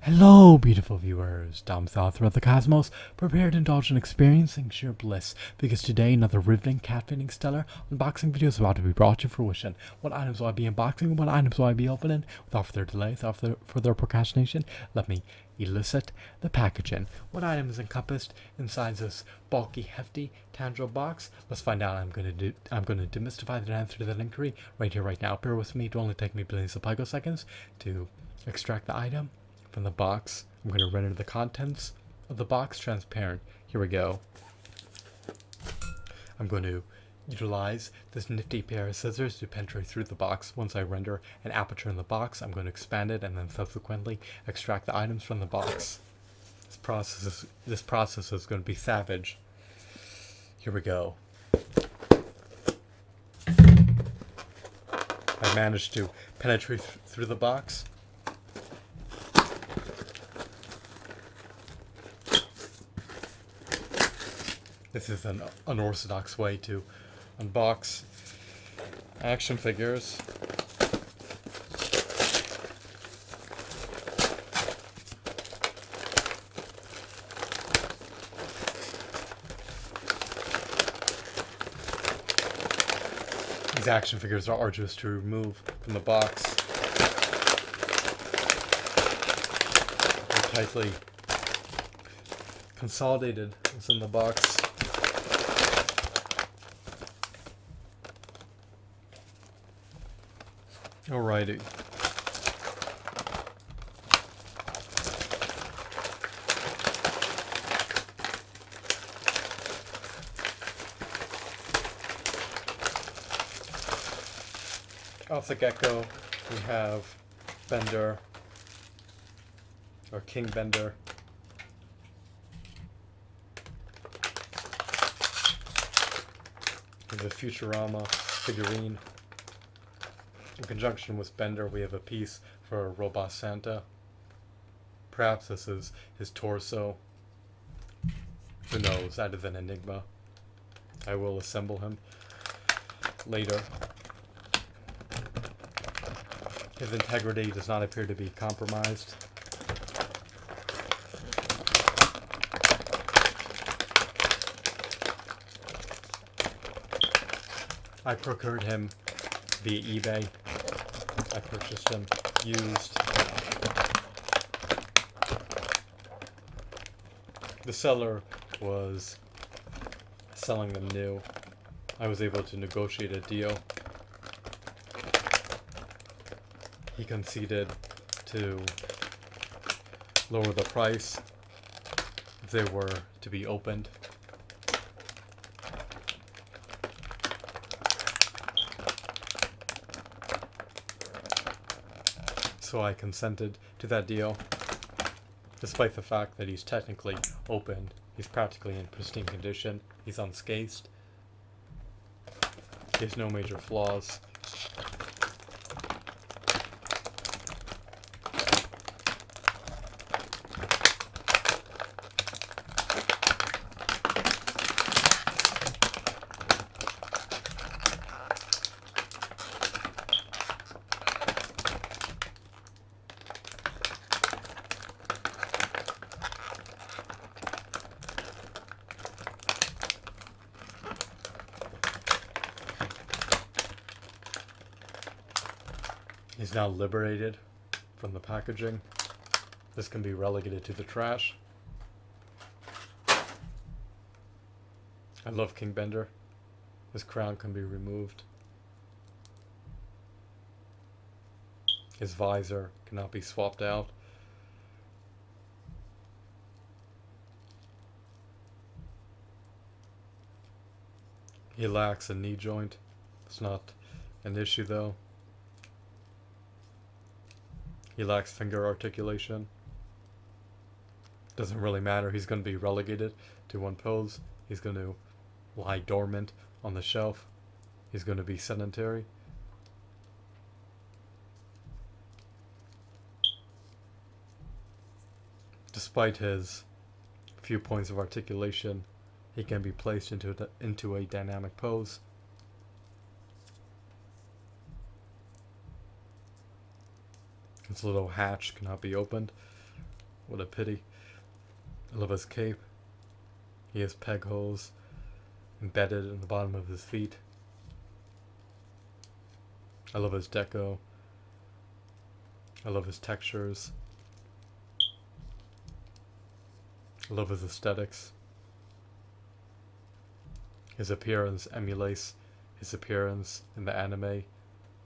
Hello, beautiful viewers. Dom South throughout the cosmos, prepare to indulge in experiencing sheer bliss, because today another riveting, captivating, stellar unboxing video is about to be brought to fruition. What items will I be unboxing? What items will I be opening? Without further delay, without further procrastination, let me elicit the packaging. What item is encompassed inside this bulky, hefty, tangible box? Let's find out. I'm gonna demystify the answer to that inquiry right here, right now. Bear with me. It will only take me billions of picoseconds to extract the item from the box. I'm going to render the contents of the box transparent. Here we go. I'm going to utilize this nifty pair of scissors to penetrate through the box. Once I render an aperture in the box, I'm going to expand it and then subsequently extract the items from the box. This process is going to be savage. Here we go. I managed to penetrate through the box. This is an unorthodox way to unbox action figures. These action figures are arduous to remove from the box. They're tightly consolidated within the box. Alrighty. Off the get-go, we have Bender, or King Bender. The Futurama figurine. In conjunction with Bender, we have a piece for Robot Santa. Perhaps this is his torso. Who knows? That is an enigma. I will assemble him later. His integrity does not appear to be compromised. I procured him via eBay. I purchased them used. The seller was selling them new. I was able to negotiate a deal. He conceded to lower the price if they were to be opened. So I consented to that deal. Despite the fact that he's technically open, he's practically in pristine condition. He's unscathed. He has no major flaws. He's now liberated from the packaging. This can be relegated to the trash. I love King Bender. His crown can be removed. His visor cannot be swapped out. He lacks a knee joint. It's not an issue though. He lacks finger articulation. Doesn't really matter. He's going to be relegated to one pose. He's going to lie dormant on the shelf. He's going to be sedentary. Despite his few points of articulation, he can be placed into a dynamic pose. Its little hatch cannot be opened. What a pity. I love his cape. He has peg holes embedded in the bottom of his feet. I love his deco. I love his textures. I love his aesthetics. His appearance emulates his appearance in the anime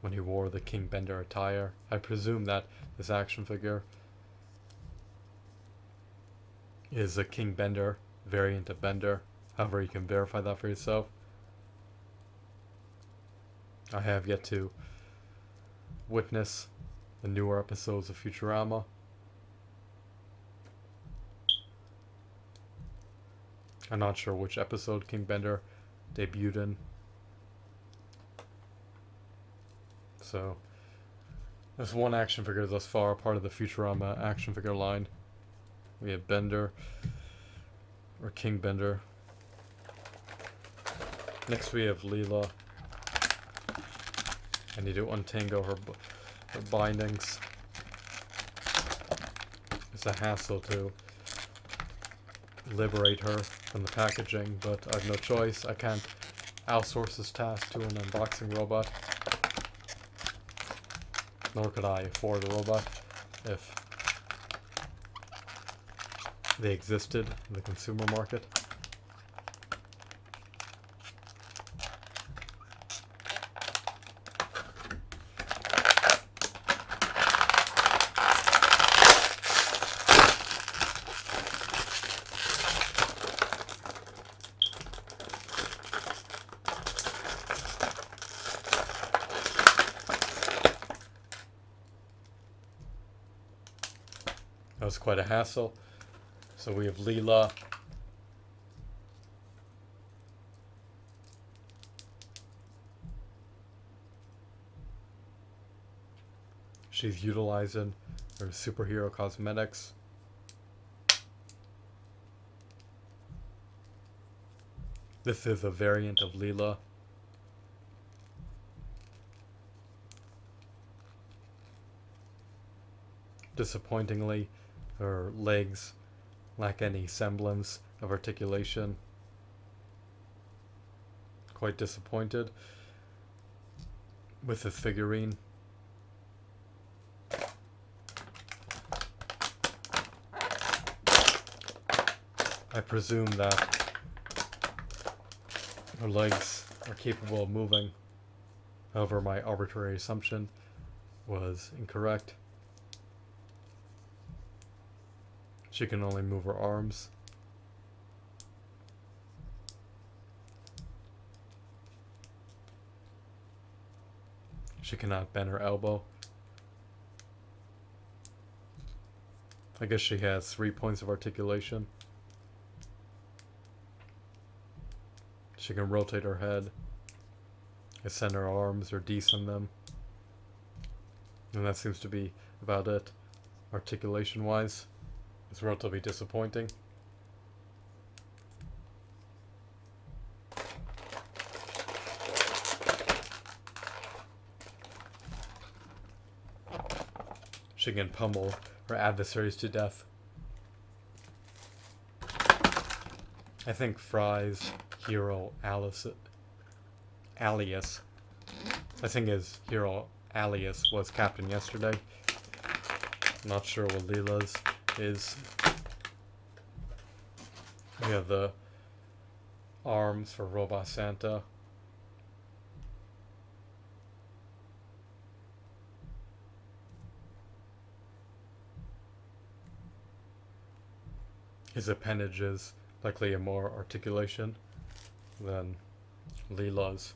when he wore the King Bender attire. I presume that this action figure is a King Bender variant of Bender. However, you can verify that for yourself. I have yet to witness the newer episodes of Futurama. I'm not sure which episode King Bender debuted in. So, there's one action figure thus far, part of the Futurama action figure line. We have Bender, or King Bender. Next we have Leela. I need to untangle her bindings. It's a hassle to liberate her from the packaging, but I have no choice. I can't outsource this task to an unboxing robot. Nor could I afford a robot if they existed in the consumer market. That was quite a hassle. So we have Leela. She's utilizing her superhero cosmetics. This is a variant of Leela. Disappointingly, her legs lack any semblance of articulation. Quite disappointed with this figurine. I presume that her legs are capable of moving. However, my arbitrary assumption was incorrect. She can only move her arms. She cannot bend her elbow. I guess she has 3 points of articulation. She can rotate her head, ascend her arms, or descend them. And that seems to be about it, articulation-wise. It's relatively disappointing. She can pummel her adversaries to death. I think Fry's hero Alias, I think his hero Alias was captain yesterday. Not sure what Leela's is. We have the arms for Robot Santa. His appendages likely have more articulation than Leela's.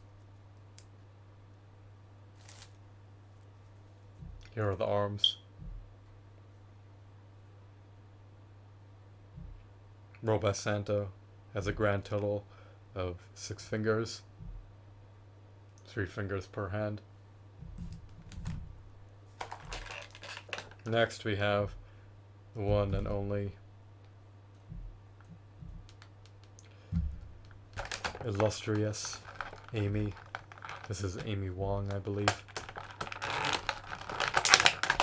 Here are the arms. Robot Santa has a grand total of 6 fingers, 3 fingers per hand. Next we have the one and only illustrious Amy. This is Amy Wong, I believe.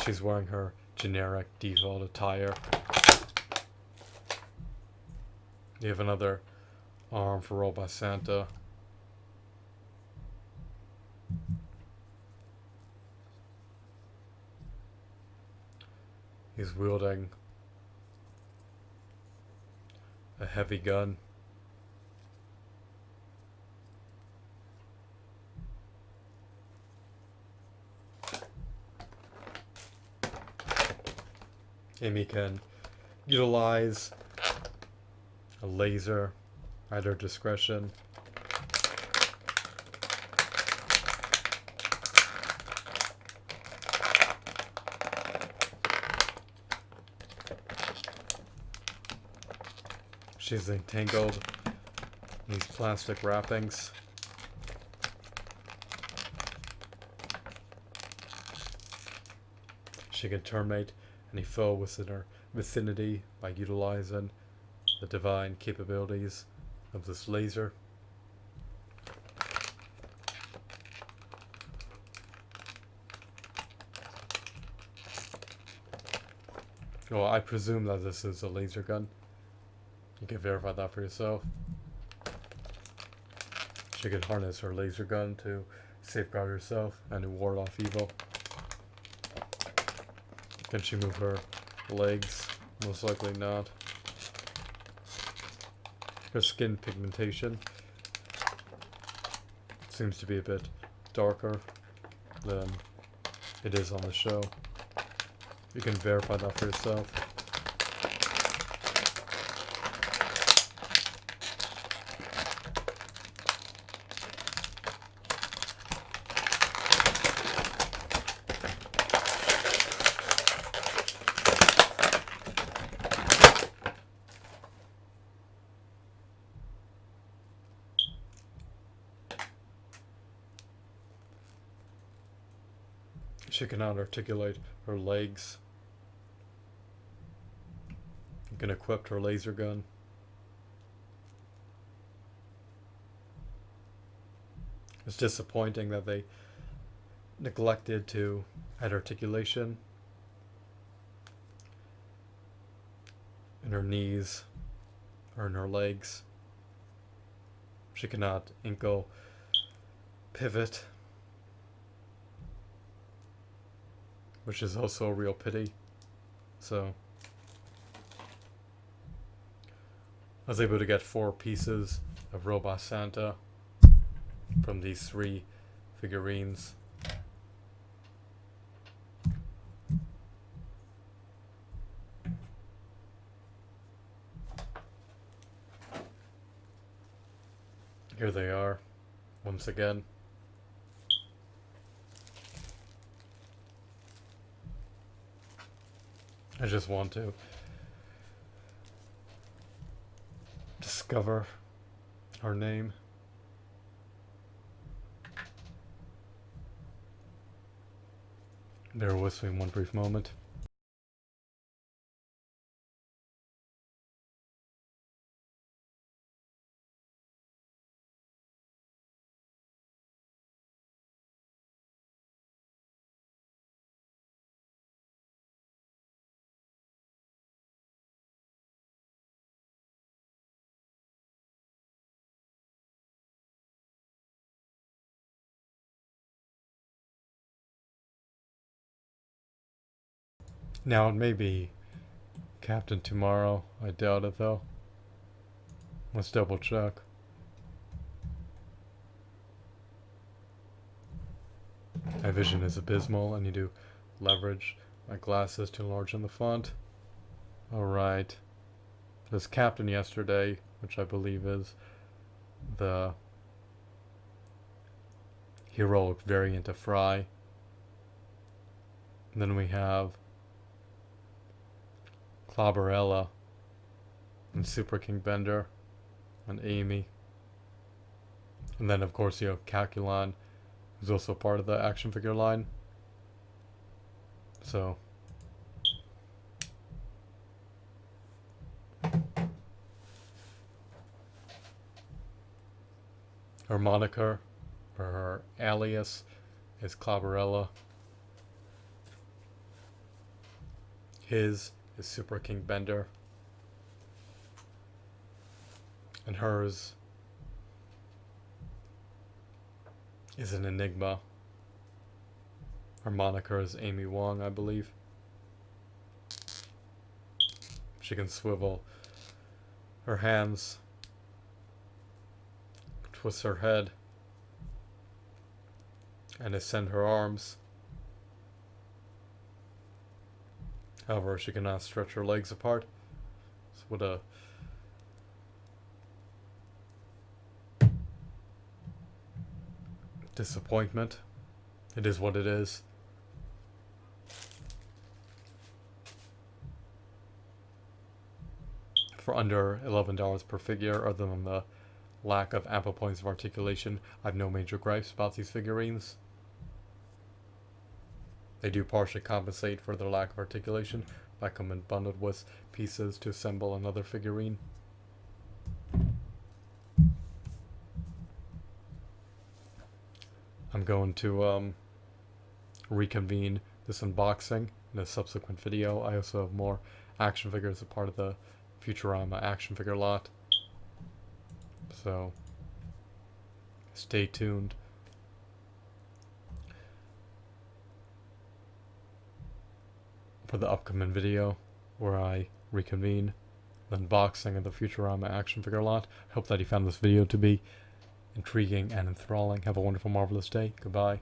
She's wearing her generic default attire. You have another arm for Robot Santa. He's wielding a heavy gun. Amy can utilize a laser at her discretion. She's entangled in these plastic wrappings. She can terminate any foe within her vicinity by utilizing the divine capabilities of this laser. Well, I presume that this is a laser gun. You can verify that for yourself. She can harness her laser gun to safeguard herself and to ward off evil. Can she move her legs? Most likely not. Her skin pigmentation seems to be a bit darker than it is on the show. You can verify that for yourself. She cannot articulate her legs. You can equip her laser gun. It's disappointing that they neglected to add articulation in her knees or in her legs. She cannot ankle pivot, which is also a real pity. So I was able to get 4 pieces of Robot Santa from these 3 figurines. Here they are, once again. I just want to discover her name. Bear with me one brief moment. Now it may be Captain tomorrow. I doubt it though. Let's double check. My vision is abysmal. I need to leverage my glasses to enlarge the font. Alright. There's Captain yesterday, which I believe is the heroic variant of Fry. And then we have Clobberella and Super King Bender and Amy. And then of course you have Calculon, who's also part of the action figure line. So her moniker, or her alias, is Clobberella. His is Super King Bender. and hers is an enigma. Her moniker is Amy Wong, I believe. She can swivel her hands, twist her head, and ascend her arms. However, she cannot stretch her legs apart. So with a disappointment. It is what it is. For under $11 per figure, other than the lack of ample points of articulation, I have no major gripes about these figurines. They do partially compensate for their lack of articulation by coming bundled with pieces to assemble another figurine. I'm going to reconvene this unboxing in a subsequent video. I also have more action figures as a part of the Futurama action figure lot. So stay tuned. For the upcoming video where I reconvene the unboxing of the Futurama action figure lot. I hope that you found this video to be intriguing and enthralling. Have a wonderful, marvelous day. Goodbye.